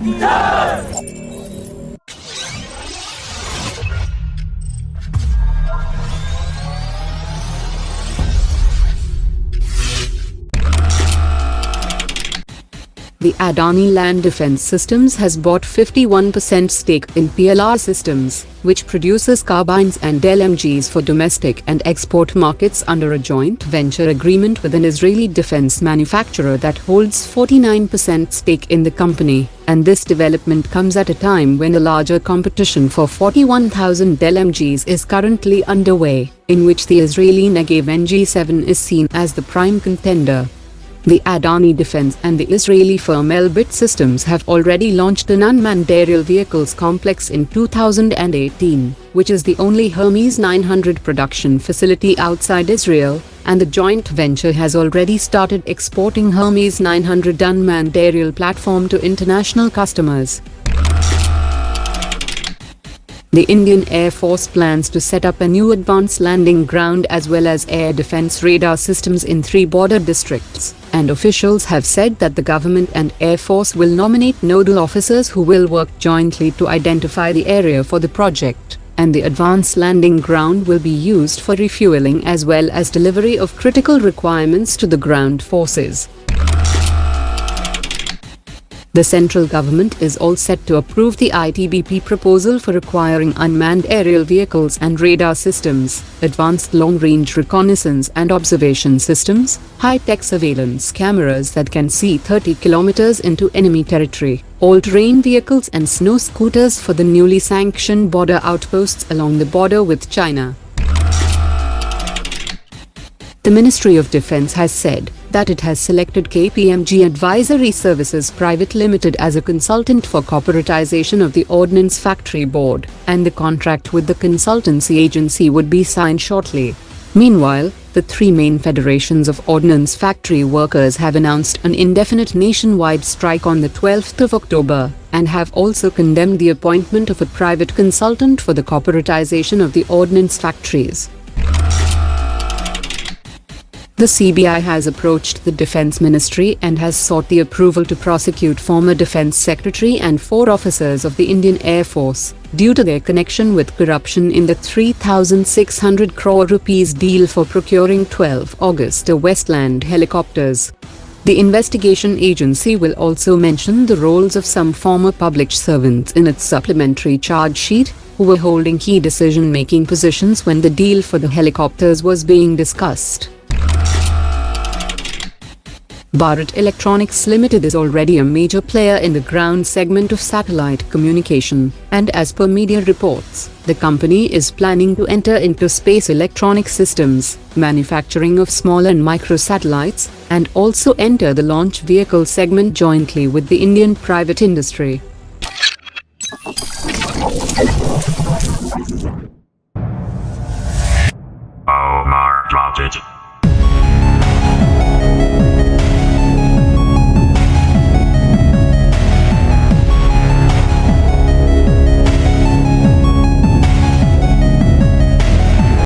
The Adani Defence Systems has bought 51% stake in PLR Systems, which produces carbines and LMGs for domestic and export markets under a joint venture agreement with an Israeli defense manufacturer that holds 49% stake in the company. And this development comes at a time when a larger competition for 41,000 LMGs is currently underway, in which the Israeli LMG Soon is seen as the prime contender. The Adani Defence and the Israeli firm LMG Systems have already launched an unmanned aerial vehicles complex in 2018, which is the only Hermes 900 production facility outside Israel, and the joint venture has already started exporting Hermes 900 unmanned aerial platform to international customers. The Indian Air Force plans to set up a new advanced landing ground as well as air defense radar systems in 3 border districts, and officials have said that the government and Air Force will nominate nodal officers who will work jointly to identify the area for the project, and the advanced landing ground will be used for refueling as well as delivery of critical requirements to the ground forces. The central government is all set to approve the ITBP proposal for acquiring unmanned aerial vehicles and radar systems, advanced long-range reconnaissance and observation systems, high-tech surveillance cameras that can see 30 kilometers into enemy territory, all-terrain vehicles and snow scooters for the newly sanctioned border outposts along the border with China. The Ministry of Defence has said that it has selected KPMG Advisory Services Private Limited as a consultant for corporatization of the Ordnance Factory Board, and the contract with the consultancy agency would be signed shortly. Meanwhile, the 3 main federations of ordnance factory workers have announced an indefinite nationwide strike on the 12th of October, and have also condemned the appointment of a private consultant for the corporatization of the ordnance factories. The CBI has approached the Defence Ministry and has sought the approval to prosecute former Defence Secretary and 4 officers of the Indian Air Force, due to their connection with corruption in the 3,600 crore rupees deal for procuring 12 Augusta Westland helicopters. The investigation agency will also mention the roles of some former public servants in its supplementary charge sheet, who were holding key decision-making positions when the deal for the helicopters was being discussed. Bharat Electronics Limited is already a major player in the ground segment of satellite communication, and as per media reports, the company is planning to enter into space electronic systems, manufacturing of small and micro satellites, and also enter the launch vehicle segment jointly with the Indian private industry.